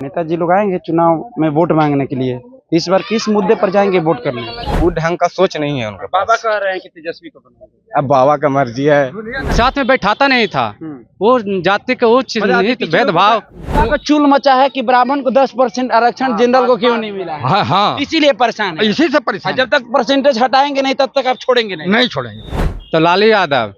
नेताजी लोग आएंगे चुनाव में वोट मांगने के लिए, इस बार किस मुद्दे पर जाएंगे वोट करने? वो ढंग का सोच नहीं है उनका। बाबा कह रहे हैं कि तेजस्वी को बनाएंगे। अब बाबा का मर्जी है। साथ में बैठाता नहीं था, वो जाति का उच्च भेदभाव का चुल मचा है कि ब्राह्मण को 10% आरक्षण जनरल को क्यों नहीं मिला है? हाँ हाँ इसीलिए परेशान है। इसी से परेशान, जब तक परसेंटेज हटाएंगे नहीं तब तक आप छोड़ेंगे नहीं। नहीं छोड़ेंगे। तो लालू यादव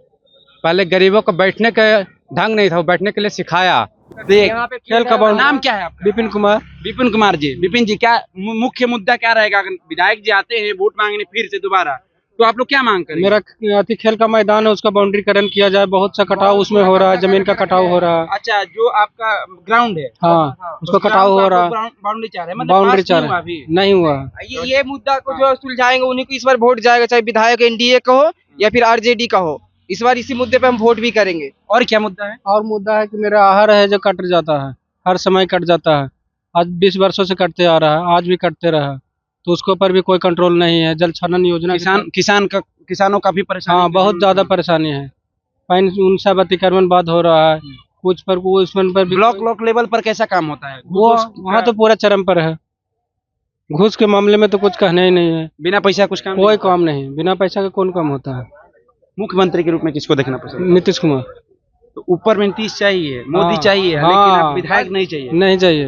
पहले गरीबों को बैठने का ढंग नहीं था, वो बैठने के लिए सिखाया। देख खेल का नाम क्या है आपका? विपिन कुमार। विपिन कुमार जी। विपिन जी, क्या मुख्य मुद्दा क्या रहेगा? अगर विधायक जी आते हैं वोट मांगने फिर से दोबारा, तो आप लोग क्या मांग करेंगे? मेरा खेल का मैदान है, उसका बाउंड्रीकरण किया जाए। बहुत सा कटाव उसमें हो रहा है, जमीन का कटाव हो रहा है। अच्छा, जो आपका ग्राउंड है, हाँ, उसको कटाव हो रहा है। बाउंड्री चाह रहे हैं, बाउंड्री चाह रहे हैं, नहीं हुआ। ये मुद्दा को जो सुलझाएंगे उन्हीं को इस बार वोट जाएगा, चाहे विधायक एनडीए का हो या फिर आरजेडी का हो। इस बार इसी मुद्दे पे हम वोट भी करेंगे। और क्या मुद्दा है? और मुद्दा है कि मेरा आहार है जो कट जाता है, हर समय कट जाता है। आज 20 वर्षों से कटते आ रहा है, आज भी कटते रहा, तो उसके ऊपर भी कोई कंट्रोल नहीं है। जल छनन योजना किसानों का भी परेशानी। हाँ, बहुत ज्यादा परेशानी है। उन सब अतिक्रमण बाद हो रहा है, कुछ पर भी ब्लॉक लेवल पर कैसा काम होता है? वो वहाँ तो पूरा चरम पर है। घूस के मामले में तो कुछ कहना ही नहीं है। बिना पैसा कुछ काम कोई काम नहीं, बिना पैसा का कौन काम होता है। मुख्यमंत्री के रूप में किसको देखना पसंद? नीतीश कुमार। तो ऊपर में नीतीश चाहिए, मोदी चाहिए, हाँ, लेकिन आप विधायक नहीं चाहिए। नहीं चाहिए,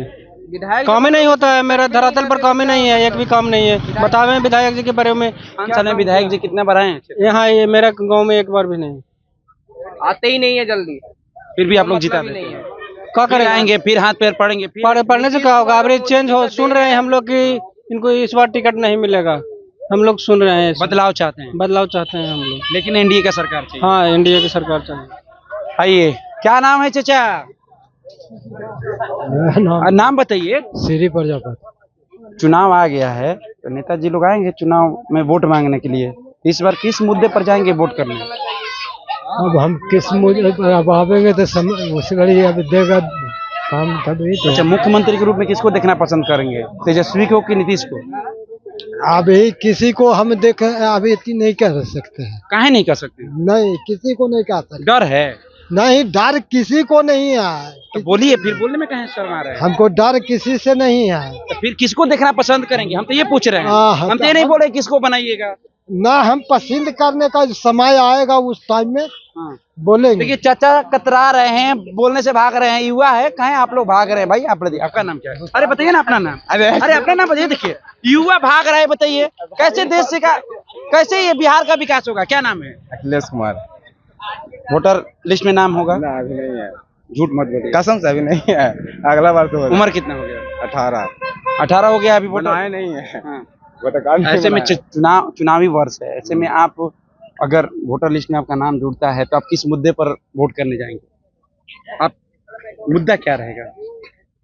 विधायक काम ही नहीं होता है। मेरा धरातल पर काम ही नहीं है, एक भी काम नहीं है। बतावे विधायक जी के बारे में। 5 साल में विधायक जी कितने बार आए हैं? यहाँ ये मेरा गांव में एक बार भी नहीं आते ही नहीं है जल्दी, फिर भी आप लोग जिता देते नहीं हैं। है। क्या करें? आएंगे फिर हाथ पैर पड़ेंगे, फिर पढ़ने से क्या होगा? एवरेज चेंज हो, सुन रहे हैं हम लोग कि इनको इस बार टिकट नहीं मिलेगा। हम लोग सुन रहे हैं, बदलाव चाहते हैं। बदलाव चाहते हैं हम लोग। लेकिन एनडीए का सरकार चाहिए। हाँ, एनडीए की सरकार चाहिए। आइए, क्या नाम है चाचा? नाम बताइए। श्री प्रजापति। चुनाव आ गया है तो नेताजी लोग आएंगे चुनाव में वोट मांगने के लिए, इस बार किस मुद्दे पर जाएंगे वोट करने? अब हम किस मुद्दे पर अब आवेंगे तो उस घड़ी अब देगा काम तभी तो। अच्छा, मुख्यमंत्री के रूप में किसको देखना पसंद करेंगे? तेजस्वी को कि नीतीश को? अभी किसी को हम देख अभी नहीं कह सकते हैं। काहे नहीं कर सकते? नहीं, किसी को नहीं कह सकते। डर है? नहीं, डर किसी को नहीं है। तो बोलिए, फिर बोलने में कहे शर्मा रहे हैं? हमको डर किसी से नहीं है। तो फिर किसको देखना पसंद करेंगे? हम तो ये पूछ रहे हैं। हम तो ये नहीं बोल रहे किसको बनाइएगा। ना, हम पसंद करने का समय आएगा उस टाइम में बोलेंगे। देखिए, चाचा कतरा रहे हैं, बोलने से भाग रहे हैं। युवा है, कहें आप लोग भाग रहे हैं? भाई आप लोग, आपका नाम क्या है? अरे बताइए ना अपना नाम। अरे अपना नाम बताइए। देखिए, युवा भाग रहे हैं, बताइए कैसे देश से कैसे ये बिहार का विकास होगा? क्या नाम है? अखिलेश कुमार। वोटर लिस्ट में नाम होगा? ना, अभी नहीं है। झूठ मत बोलिए। कसम से अभी नहीं है, अगला बार तो होगा। उम्र कितना हो गया? 18 हो गया। अभी वोटर बनाए नहीं है। हाँ। ऐसे में चुनावी वर्ष है, ऐसे में आप अगर वोटर लिस्ट में आपका नाम जुड़ता है तो आप किस मुद्दे पर वोट करने जाएंगे? आप मुद्दा क्या रहेगा?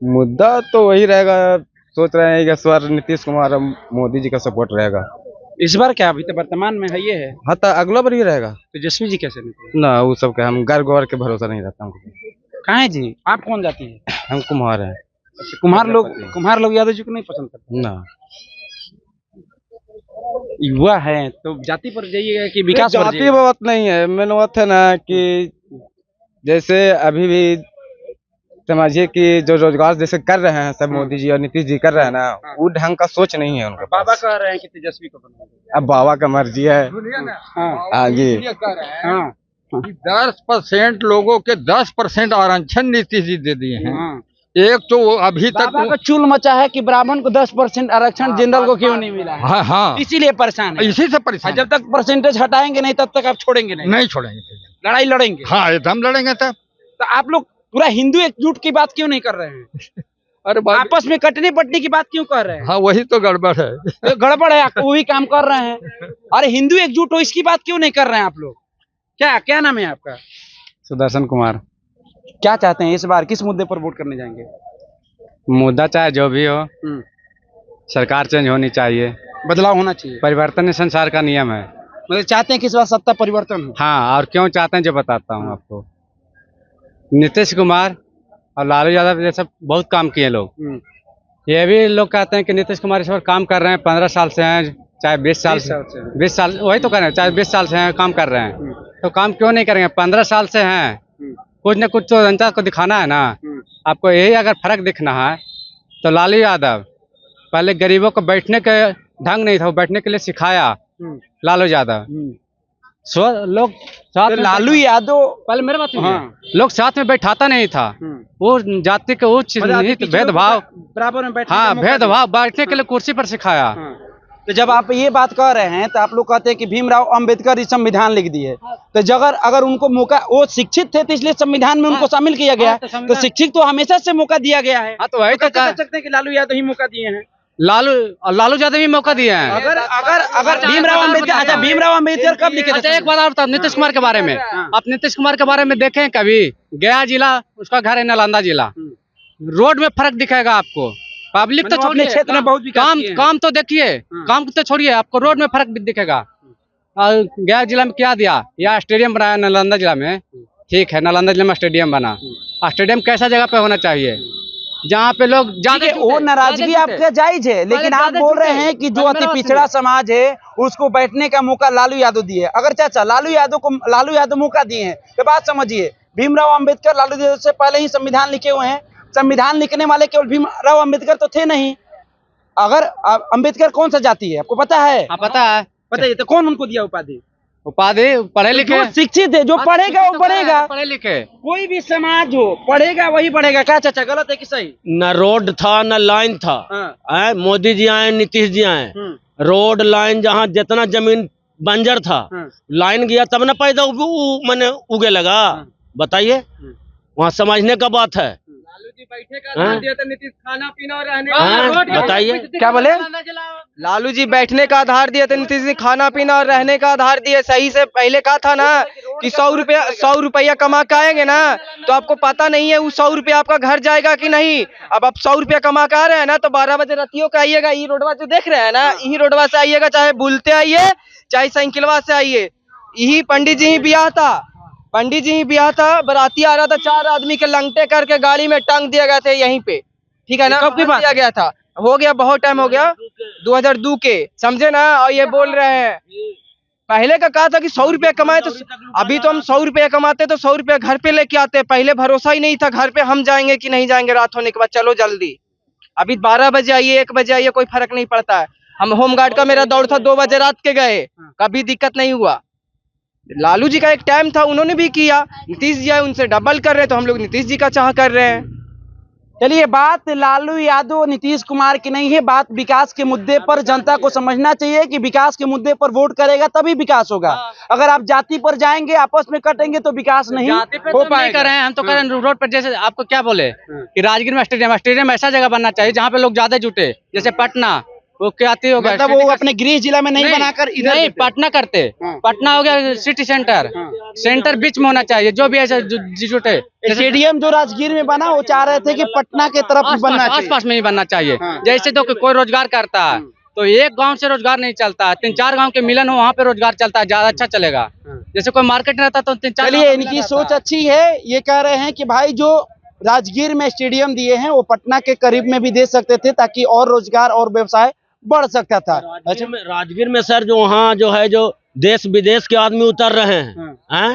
मुद्दा तो वही रहेगा, सोच रहे हैं कि इस बार नीतीश कुमार और मोदी जी का सपोर्ट रहेगा। इस बार क्या? अभी तो वर्तमान में है, ये है। हाँ, तो अगला बार ही रहेगा। तेजस्वी जी कैसे नहीं? ना, वो सब का हम घर गोबर के भरोसा नहीं रहता हमको। कहाँ है जी? आप कौन जाती है? हम कुम्हार हैं। कुम्हार लोग यादव जी को नहीं पसंद करते ना, युवा है तो जाति पर जाइएगा कि विकास पर जाति जाइएगा? बात नहीं है। मेन बात है ना कि जैसे अभी भी समझिए कि जो रोजगार जैसे कर रहे हैं सब मोदी जी और नीतीश जी कर रहे हैं ना, वो ढंग का सोच नहीं है उनका। बाबा कह रहे हैं कि तेजस्वी को बनाएंगे। अब बाबा का मर्जी है। हाँ जी। 10% लोगों के 10% आरक्षण नीतीश जी दे दिए हैं। एक तो वो अभी तक बाबा का चुल मचा है कि ब्राह्मण को 10% आरक्षण जनरल को क्यों नहीं मिला है? हाँ हाँ, इसीलिए परेशान है। इसी से परेशान। जब तक परसेंटेज हटाएंगे नहीं तब तक आप छोड़ेंगे नहीं। नहीं छोड़ेंगे, लड़ाई लड़ेंगे। हाँ, एकदम लड़ेंगे। तब तो आप लोग पूरा हिंदू एकजुट की बात क्यों नहीं कर रहे हैं? अरे आपस में कटने पटने की बात क्यों कर रहे हैं? हाँ, वही तो गड़बड़ है। तो गड़बड़ है, वही काम कर रहे हैं। अरे हिंदू एकजुट हो, इसकी बात क्यों नहीं कर रहे हैं आप लोग? क्या नाम है आपका? सुदर्शन कुमार। क्या चाहते हैं इस बार किस मुद्दे पर वोट करने जाएंगे? मुद्दा चाहे जो भी हो, सरकार चेंज होनी चाहिए, बदलाव होना चाहिए। परिवर्तन ही संसार का नियम है। मतलब चाहते हैं कि इस बार सत्ता परिवर्तन हो? हाँ, और क्यों चाहते हैं जो बताता हूँ आपको। नीतीश कुमार और लालू यादव जैसे बहुत काम किए लोग। ये भी लोग कहते हैं कि नीतीश कुमार इस बार काम कर रहे हैं, 15 साल से हैं, चाहे 20 साल से 20 साल, वही तो कर रहे हैं, चाहे 20 साल से हैं काम कर रहे हैं, तो काम क्यों नहीं करेंगे? 15 साल से हैं, कुछ न कुछ तो जनता को दिखाना है ना। आपको यही अगर फर्क दिखना है तो लालू यादव पहले गरीबों को बैठने के ढंग नहीं था, वो बैठने के लिए सिखाया लालू यादव। लोग साथ तो में लालू यादव पहले मेरे बात सुनिए। हाँ। लोग साथ में बैठाता नहीं था, वो जाति के उच्च नीच भेदभाव, बराबर में बैठने हाँ का मौका भेदभाव बैठने के लिए कुर्सी पर सिखाया। दिया। तो जब आप ये बात कह रहे हैं तो आप लोग कहते हैं कि भीमराव अंबेडकर इस संविधान लिख दिए, तो अगर उनको मौका, वो शिक्षित थे तो इसलिए संविधान में उनको शामिल किया गया, तो शिक्षित तो हमेशा से मौका दिया गया है। हाँ तो वही तो कह सकते हैं कि लालू यादव ही मौका दिए हैं। लालू यादव भी मौका दिए हैं। अगर भीमराव अंबेडकर, अच्छा भीमराव अंबेडकर कब लिखे थे? अच्छा एक बात और बताओ नीतीश कुमार के बारे में। आप नीतीश कुमार के बारे में देखें कभी? गया जिला उसका घर है, नालंदा जिला, रोड में फर्क दिखेगा आपको। पब्लिक तो छोड़िए, क्षेत्र में बहुत काम तो देखिए, काम तो छोड़िए, आपको रोड में फर्क भी दिखेगा। और गया जिला में क्या दिया? या स्टेडियम बनाया नालंदा जिला में, ठीक है, नालंदा जिला में स्टेडियम बना। स्टेडियम कैसा जगह पे होना चाहिए जहाँ पे लोग जाके, वो नाराजगी आपका जायज है, लेकिन आप बोल रहे हैं कि जो अति पिछड़ा समाज है उसको बैठने का मौका लालू यादव दिए। अगर चाचा लालू यादव मौका दिए हैं तो बात समझिए, भीमराव अंबेडकर लालू यादव से पहले ही संविधान लिखे हुए हैं। संविधान लिखने वाले केवल भीमराव अंबेडकर तो थे नहीं। अगर अंबेडकर कौन सा जाति है आपको पता है? हाँ पता है। बताइए तो कौन उनको दिया उपाधि? पढ़े लिखे, शिक्षित है, जो पढ़ेगा वो बढ़ेगा। पढ़े लिखे कोई भी समाज हो, पढ़ेगा वही बढ़ेगा। क्या चाचा गलत है कि सही? न रोड था न लाइन था। मोदी जी आए, नीतीश जी आए, रोड लाइन जहाँ जितना जमीन बंजर था, लाइन गया तब न पैदा मैंने उगे लगा। बताइए, वहाँ समझने का बात है। बताइए क्या बोले? लालू जी बैठने का आधार दिए थे, नीतीश जी खाना पीना और रहने का आधार दिए। सही से पहले कहा था ना कि 100 रुपया कमा के आएंगे ना, तो आपको पता नहीं है वो 100 रुपया आपका घर जाएगा कि नहीं। अब आप 100 रुपया कमा के आ रहे हैं ना, तो 12 बजे रातियों का आइएगा, यही रोडवा जो देख रहे हैं ना, यही रोडवा से आइएगा, चाहे बुलते आइए चाहे साइकिलवा से आइए। यही पंडित जी ही ब्याह था, बाराती आ रहा था, 4 आदमी के लंगटे करके गाड़ी में टांग दिया गया थे यहीं पे, ठीक है ना। कब की बात दिया गया था? हो गया, बहुत टाइम हो गया, 2002 के, समझे ना। और ये बोल रहे हैं पहले का कहा था कि 100 रुपया कमाए, तो अभी तो हम 100 रुपया कमाते तो 100 रुपया घर पे लेके आते। पहले भरोसा ही नहीं था घर पे हम जाएंगे कि नहीं जाएंगे, रात होने के बाद चलो जल्दी। अभी 12 बजे आइए, 1 बजे आइए, कोई फर्क नहीं पड़ता है। हम होमगार्ड का मेरा दौड़ था, 2 बजे रात के गए, कभी दिक्कत नहीं हुआ। लालू जी का एक टाइम था, उन्होंने भी किया। नीतीश जी आए, उनसे डबल कर रहे, तो हम लोग नीतीश जी का चाह कर रहे हैं। चलिए, बात लालू यादव नीतीश कुमार की नहीं है, बात विकास के मुद्दे पर जनता को समझना चाहिए कि विकास के मुद्दे पर वोट करेगा तभी विकास होगा। अगर आप जाति पर जाएंगे, आपस में कटेंगे तो विकास नहीं हो पाएगा। कर रहे हैं हम तो कर रहे हैं रोड पर। जैसे आपको क्या बोले कि राजगीर में स्टेडियम ऐसा जगह बनना चाहिए जहाँ पे लोग ज्यादा जुटे, जैसे पटना, वो क्या हो गया, मतलब वो अपने गृह जिला में नहीं बनाकर इधर नहीं पटना करते। पटना हो गया सिटी सेंटर बीच में होना चाहिए, जो भी ऐसा जुटे। स्टेडियम जो राजगीर में बना, वो चाह रहे थे कि पटना के तरफ बनना चाहिए, आसपास में ही बनना चाहिए। जैसे तो कोई रोजगार करता है तो एक गांव से रोजगार नहीं चलता, 3-4 गांव के मिलन हो, वहाँ पे रोजगार चलता है, ज्यादा अच्छा चलेगा। जैसे कोई मार्केट रहता तो 3-4। चलिए, इनकी सोच अच्छी है। ये कह रहे हैं कि भाई जो राजगीर में स्टेडियम दिए हैं वो पटना के करीब में भी दे सकते थे, ताकि और रोजगार और व्यवसाय बढ़ सकता था। राजगीर में सर जो वहाँ जो है, जो देश विदेश के आदमी उतर रहे हैं,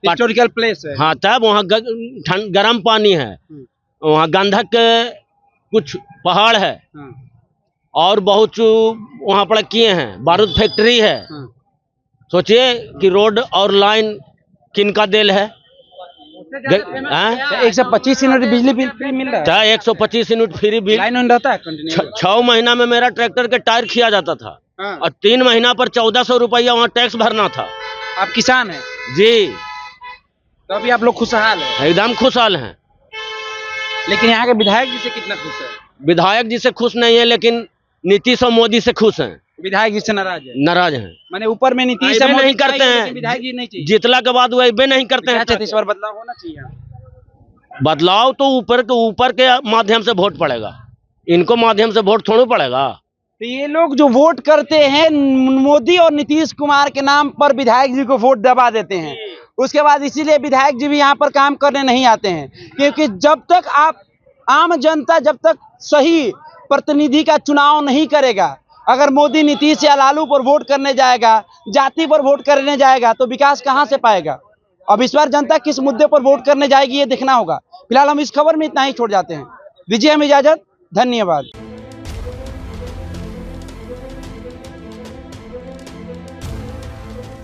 हिस्टोरिकल प्लेस है। हाँ, तब वहाँ गर्म पानी है, वहाँ गंधक के कुछ पहाड़ है, और बहुत वहाँ पर किए हैं, बारूद फैक्ट्री है। सोचिए कि रोड और लाइन किनका देल है। 125 यूनिट बिजली बिल फ्री मिल रहा है। 125 unit free bill line on रहता है। 6 महीना में मेरा ट्रैक्टर के टायर खिया जाता था, और 3 महीना पर 1400 रुपया वहाँ टैक्स भरना था। आप किसान हैं जी, तो अभी आप लोग खुशहाल हैं? एकदम खुशहाल हैं। लेकिन यहाँ के विधायक जी से कितना खुश है? विधायक जी से खुश नहीं है, लेकिन नीतीश और मोदी से खुश हैं। विधायक जी से नाराज है? नाराज हैं। माने ऊपर में नीतीश नहीं करते हैं, विधायक जी नहीं चाहिए। जितला के बाद वो ऐबे नहीं करते हैं। इस बार बदलाव होना चाहिए। बदलाव तो ऊपर के माध्यम से वोट पड़ेगा, इनको माध्यम से वोट थोड़ा पड़ेगा। तो ये लोग जो वोट करते हैं मोदी और नीतीश कुमार के नाम पर, विधायक जी को वोट दबा देते हैं। उसके बाद इसीलिए विधायक जी भी यहाँ पर काम करने नहीं आते हैं, क्योंकि जब तक आप आम जनता जब तक सही प्रतिनिधि का चुनाव नहीं करेगा, अगर मोदी नीतीश या लालू पर वोट करने जाएगा, जाति पर वोट करने जाएगा, तो विकास कहाँ से पाएगा। अब इस बार जनता किस मुद्दे पर वोट करने जाएगी ये देखना होगा। फिलहाल हम इस खबर में इतना ही छोड़ जाते हैं। दीजिए हम इजाजत। धन्यवाद।